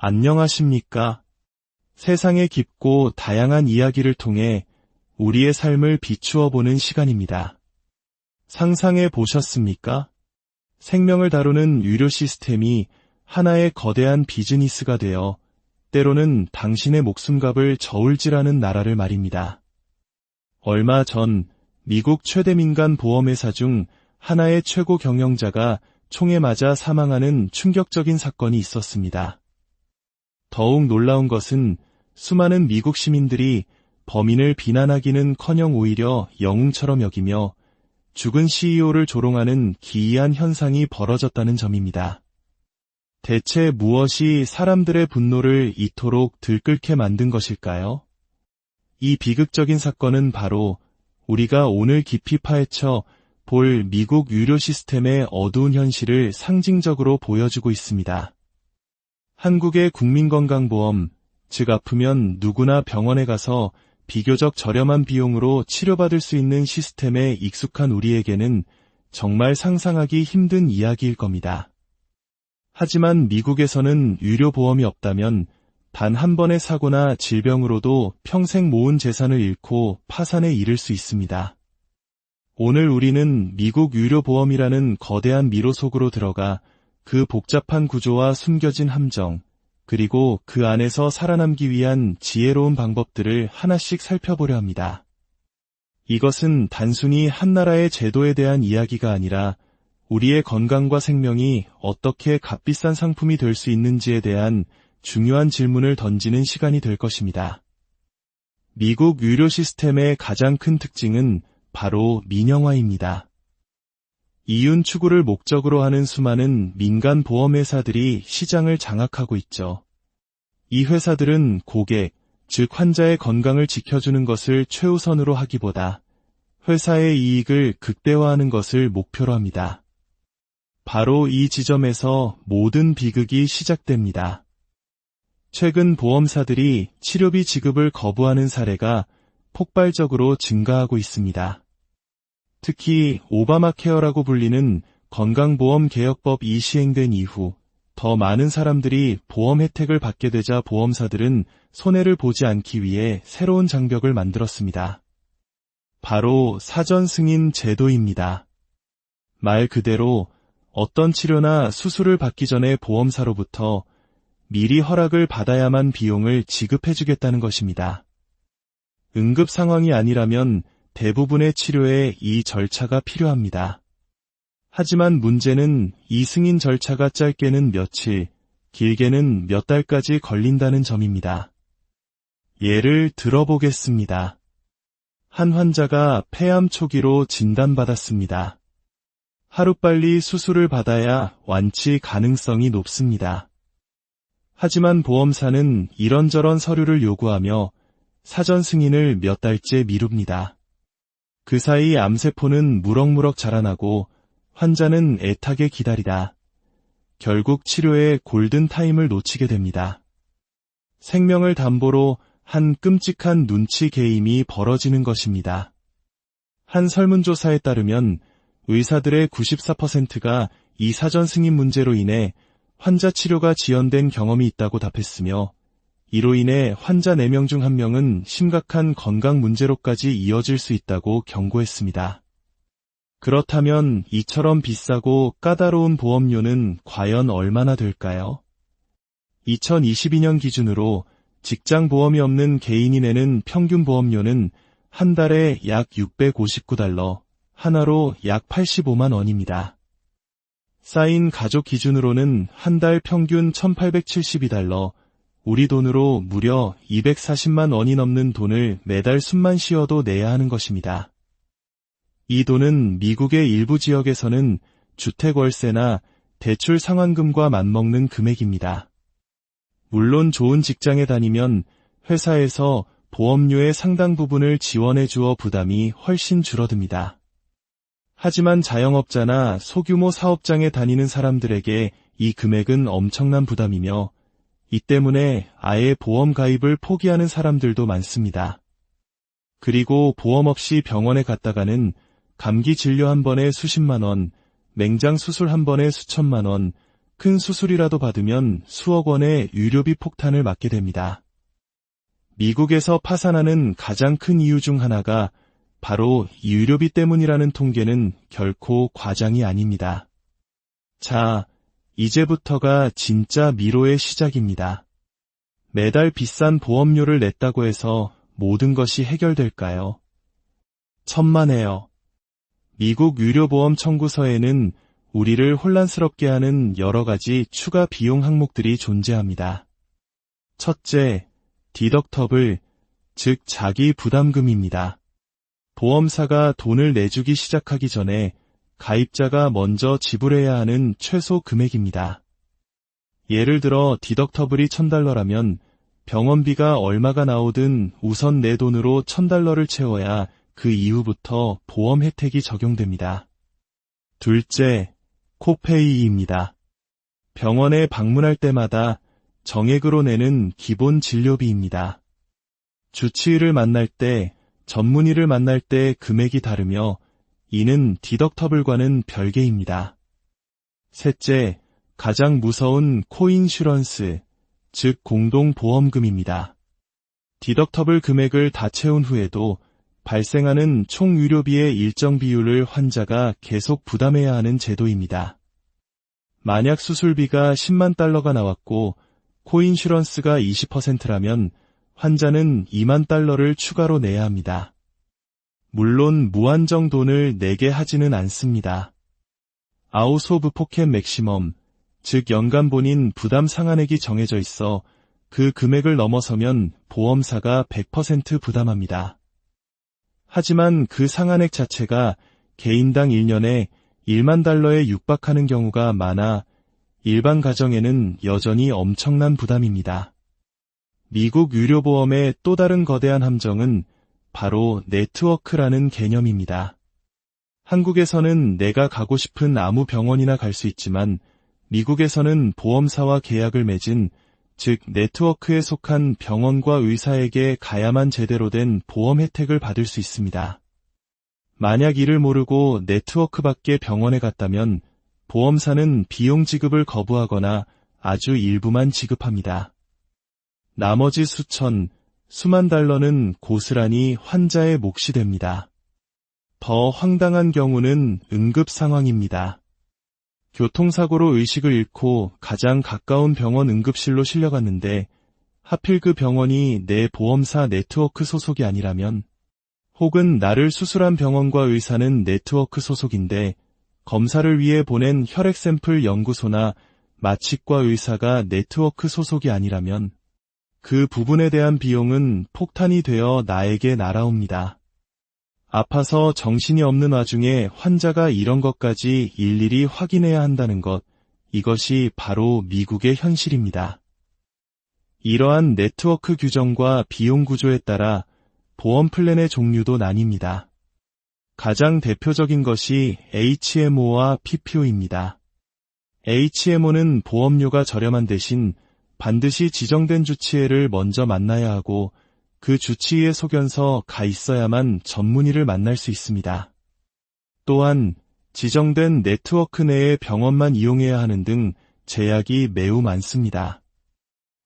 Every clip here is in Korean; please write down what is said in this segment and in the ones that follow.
안녕하십니까? 세상의 깊고 다양한 이야기를 통해 우리의 삶을 비추어 보는 시간입니다. 상상해 보셨습니까? 생명을 다루는 의료 시스템이 하나의 거대한 비즈니스가 되어 때로는 당신의 목숨값을 저울질하는 나라를 말입니다. 얼마 전 미국 최대 민간 보험회사 중 하나의 최고 경영자가 총에 맞아 사망하는 충격적인 사건이 있었습니다. 더욱 놀라운 것은 수많은 미국 시민들이 범인을 비난하기는커녕 오히려 영웅처럼 여기며 죽은 CEO를 조롱하는 기이한 현상이 벌어졌다는 점입니다. 대체 무엇이 사람들의 분노를 이토록 들끓게 만든 것일까요? 이 비극적인 사건은 바로 우리가 오늘 깊이 파헤쳐 볼 미국 의료 시스템의 어두운 현실을 상징적으로 보여주고 있습니다. 한국의 국민건강보험, 즉 아프면 누구나 병원에 가서 비교적 저렴한 비용으로 치료받을 수 있는 시스템에 익숙한 우리에게는 정말 상상하기 힘든 이야기일 겁니다. 하지만 미국에서는 의료보험이 없다면 단 한 번의 사고나 질병으로도 평생 모은 재산을 잃고 파산에 이를 수 있습니다. 오늘 우리는 미국 의료보험이라는 거대한 미로 속으로 들어가 그 복잡한 구조와 숨겨진 함정, 그리고 그 안에서 살아남기 위한 지혜로운 방법들을 하나씩 살펴보려 합니다. 이것은 단순히 한 나라의 제도에 대한 이야기가 아니라 우리의 건강과 생명이 어떻게 값비싼 상품이 될 수 있는지에 대한 중요한 질문을 던지는 시간이 될 것입니다. 미국 의료 시스템의 가장 큰 특징은 바로 민영화입니다. 이윤 추구를 목적으로 하는 수많은 민간 보험회사들이 시장을 장악하고 있죠. 이 회사들은 고객, 즉 환자의 건강을 지켜주는 것을 최우선으로 하기보다 회사의 이익을 극대화하는 것을 목표로 합니다. 바로 이 지점에서 모든 비극이 시작됩니다. 최근 보험사들이 치료비 지급을 거부하는 사례가 폭발적으로 증가하고 있습니다. 특히 오바마 케어라고 불리는 건강보험 개혁법이 시행된 이후 더 많은 사람들이 보험 혜택을 받게 되자 보험사들은 손해를 보지 않기 위해 새로운 장벽을 만들었습니다. 바로 사전 승인 제도입니다. 말 그대로 어떤 치료나 수술을 받기 전에 보험사로부터 미리 허락을 받아야만 비용을 지급해주겠다는 것입니다. 응급 상황이 아니라면 대부분의 치료에 이 절차가 필요합니다. 하지만 문제는 이 승인 절차가 짧게는 며칠, 길게는 몇 달까지 걸린다는 점입니다. 예를 들어보겠습니다. 한 환자가 폐암 초기로 진단받았습니다. 하루빨리 수술을 받아야 완치 가능성이 높습니다. 하지만 보험사는 이런저런 서류를 요구하며 사전 승인을 몇 달째 미룹니다. 그 사이 암세포는 무럭무럭 자라나고 환자는 애타게 기다리다 결국 치료의 골든타임을 놓치게 됩니다. 생명을 담보로 한 끔찍한 눈치 게임이 벌어지는 것입니다. 한 설문조사에 따르면 의사들의 94%가 이 사전 승인 문제로 인해 환자 치료가 지연된 경험이 있다고 답했으며 이로 인해 환자 4명 중 1명은 심각한 건강 문제로까지 이어질 수 있다고 경고했습니다. 그렇다면 이처럼 비싸고 까다로운 보험료는 과연 얼마나 될까요? 2022년 기준으로 직장 보험이 없는 개인이 내는 평균 보험료는 한 달에 약 $659, 하나로 약 85만 원입니다. 쌓인 가족 기준으로는 한 달 평균 $1,872, 우리 돈으로 무려 240만 원이 넘는 돈을 매달 숨만 쉬어도 내야 하는 것입니다. 이 돈은 미국의 일부 지역에서는 주택월세나 대출 상환금과 맞먹는 금액입니다. 물론 좋은 직장에 다니면 회사에서 보험료의 상당 부분을 지원해 주어 부담이 훨씬 줄어듭니다. 하지만 자영업자나 소규모 사업장에 다니는 사람들에게 이 금액은 엄청난 부담이며 이 때문에 아예 보험 가입을 포기하는 사람들도 많습니다. 그리고 보험 없이 병원에 갔다가는 감기 진료 한 번에 수십만 원, 맹장 수술 한 번에 수천만 원, 큰 수술이라도 받으면 수억 원의 의료비 폭탄을 맞게 됩니다. 미국에서 파산하는 가장 큰 이유 중 하나가 바로 이 의료비 때문이라는 통계는 결코 과장이 아닙니다. 자, 이제부터가 진짜 미로의 시작입니다. 매달 비싼 보험료를 냈다고 해서 모든 것이 해결될까요? 천만에요. 미국 의료보험 청구서에는 우리를 혼란스럽게 하는 여러 가지 추가 비용 항목들이 존재합니다. 첫째, 디덕터블, 즉 자기 부담금입니다. 보험사가 돈을 내주기 시작하기 전에 가입자가 먼저 지불해야 하는 최소 금액입니다. 예를 들어 디덕터블이 $1,000라면 병원비가 얼마가 나오든 우선 내 돈으로 $1,000를 채워야 그 이후부터 보험 혜택이 적용됩니다. 둘째, 코페이입니다. 병원에 방문할 때마다 정액으로 내는 기본 진료비입니다. 주치의를 만날 때, 전문의를 만날 때 금액이 다르며 이는 디덕터블과는 별개입니다. 셋째, 가장 무서운 코인슈런스, 즉 공동보험금입니다. 디덕터블 금액을 다 채운 후에도 발생하는 총 의료비의 일정 비율을 환자가 계속 부담해야 하는 제도입니다. 만약 수술비가 $100,000가 나왔고 코인슈런스가 20%라면 환자는 $20,000를 추가로 내야 합니다. 물론 무한정 돈을 내게 하지는 않습니다. 아웃 오브 포켓 맥시멈, 즉 연간 본인 부담 상한액이 정해져 있어 그 금액을 넘어서면 보험사가 100% 부담합니다. 하지만 그 상한액 자체가 개인당 1년에 $10,000에 육박하는 경우가 많아 일반 가정에는 여전히 엄청난 부담입니다. 미국 의료보험의 또 다른 거대한 함정은 바로 네트워크라는 개념입니다. 한국에서는 내가 가고 싶은 아무 병원이나 갈 수 있지만 미국에서는 보험사와 계약을 맺은, 즉 네트워크에 속한 병원과 의사에게 가야만 제대로 된 보험 혜택을 받을 수 있습니다. 만약 이를 모르고 네트워크 밖의 병원에 갔다면 보험사는 비용 지급을 거부하거나 아주 일부만 지급합니다. 나머지 수만 달러는 고스란히 환자의 몫이 됩니다. 더 황당한 경우는 응급 상황입니다. 교통사고로 의식을 잃고 가장 가까운 병원 응급실로 실려갔는데 하필 그 병원이 내 보험사 네트워크 소속이 아니라면, 혹은 나를 수술한 병원과 의사는 네트워크 소속인데 검사를 위해 보낸 혈액 샘플 연구소나 마취과 의사가 네트워크 소속이 아니라면 그 부분에 대한 비용은 폭탄이 되어 나에게 날아옵니다. 아파서 정신이 없는 와중에 환자가 이런 것까지 일일이 확인해야 한다는 것, 이것이 바로 미국의 현실입니다. 이러한 네트워크 규정과 비용 구조에 따라 보험 플랜의 종류도 나뉩니다. 가장 대표적인 것이 HMO와 PPO입니다. HMO는 보험료가 저렴한 대신 반드시 지정된 주치의를 먼저 만나야 하고 그 주치의의 소견서 가 있어야만 전문의를 만날 수 있습니다. 또한 지정된 네트워크 내의 병원만 이용해야 하는 등 제약이 매우 많습니다.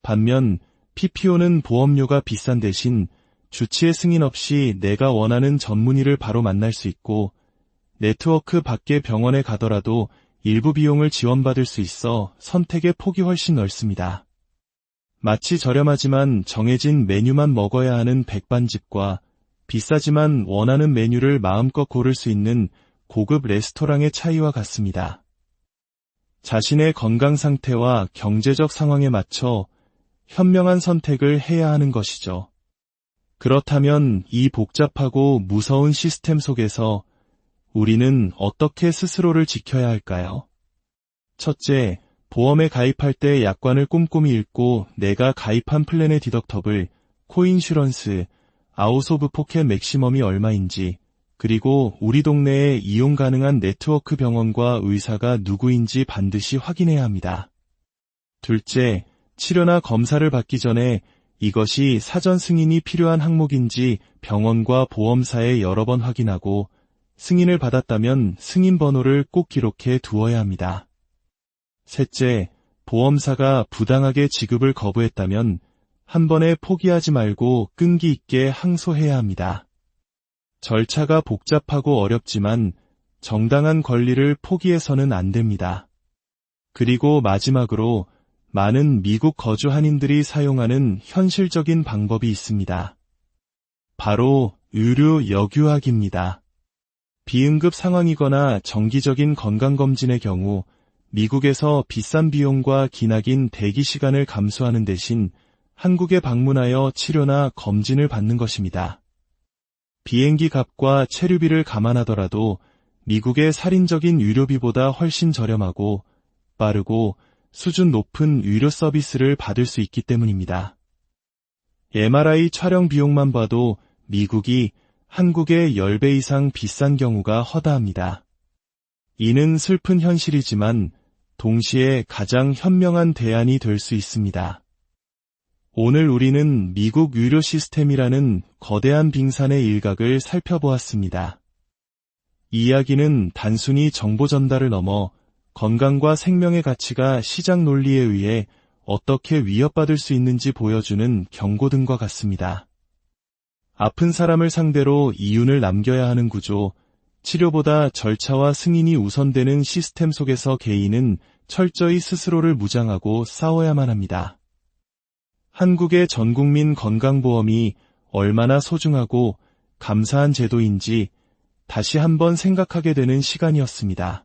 반면 PPO는 보험료가 비싼 대신 주치의 승인 없이 내가 원하는 전문의를 바로 만날 수 있고 네트워크 밖의 병원에 가더라도 일부 비용을 지원받을 수 있어 선택의 폭이 훨씬 넓습니다. 마치 저렴하지만 정해진 메뉴만 먹어야 하는 백반집과 비싸지만 원하는 메뉴를 마음껏 고를 수 있는 고급 레스토랑의 차이와 같습니다. 자신의 건강 상태와 경제적 상황에 맞춰 현명한 선택을 해야 하는 것이죠. 그렇다면 이 복잡하고 무서운 시스템 속에서 우리는 어떻게 스스로를 지켜야 할까요? 첫째, 보험에 가입할 때 약관을 꼼꼼히 읽고 내가 가입한 플랜의 디덕터블, 코인슈런스, 아웃 오브 포켓 맥시멈이 얼마인지, 그리고 우리 동네에 이용 가능한 네트워크 병원과 의사가 누구인지 반드시 확인해야 합니다. 둘째, 치료나 검사를 받기 전에 이것이 사전 승인이 필요한 항목인지 병원과 보험사에 여러 번 확인하고 승인을 받았다면 승인 번호를 꼭 기록해 두어야 합니다. 셋째, 보험사가 부당하게 지급을 거부했다면 한 번에 포기하지 말고 끈기 있게 항소해야 합니다. 절차가 복잡하고 어렵지만 정당한 권리를 포기해서는 안 됩니다. 그리고 마지막으로 많은 미국 거주 한인들이 사용하는 현실적인 방법이 있습니다. 바로 의료 역유학입니다. 비응급 상황이거나 정기적인 건강검진의 경우 미국에서 비싼 비용과 기나긴 대기 시간을 감수하는 대신 한국에 방문하여 치료나 검진을 받는 것입니다. 비행기 값과 체류비를 감안하더라도 미국의 살인적인 의료비보다 훨씬 저렴하고 빠르고 수준 높은 의료 서비스를 받을 수 있기 때문입니다. MRI 촬영 비용만 봐도 미국이 한국의 10배 이상 비싼 경우가 허다합니다. 이는 슬픈 현실이지만 동시에 가장 현명한 대안이 될 수 있습니다. 오늘 우리는 미국 의료 시스템이라는 거대한 빙산의 일각을 살펴보았습니다. 이 이야기는 단순히 정보 전달을 넘어 건강과 생명의 가치가 시장 논리에 의해 어떻게 위협받을 수 있는지 보여주는 경고등과 같습니다. 아픈 사람을 상대로 이윤을 남겨야 하는 구조, 치료보다 절차와 승인이 우선되는 시스템 속에서 개인은 철저히 스스로를 무장하고 싸워야만 합니다. 한국의 전국민 건강보험이 얼마나 소중하고 감사한 제도인지 다시 한번 생각하게 되는 시간이었습니다.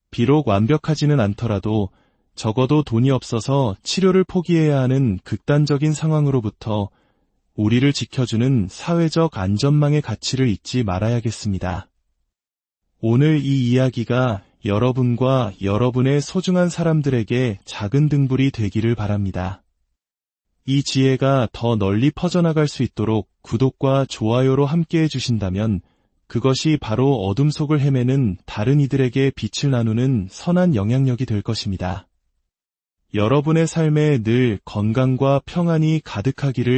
비록 완벽하지는 않더라도 적어도 돈이 없어서 치료를 포기해야 하는 극단적인 상황으로부터 우리를 지켜주는 사회적 안전망의 가치를 잊지 말아야겠습니다. 오늘 이 이야기가 여러분과 여러분의 소중한 사람들에게 작은 등불이 되기를 바랍니다. 이 지혜가 더 널리 퍼져나갈 수 있도록 구독과 좋아요로 함께해 주신다면 그것이 바로 어둠 속을 헤매는 다른 이들에게 빛을 나누는 선한 영향력이 될 것입니다. 여러분의 삶에 늘 건강과 평안이 가득하기를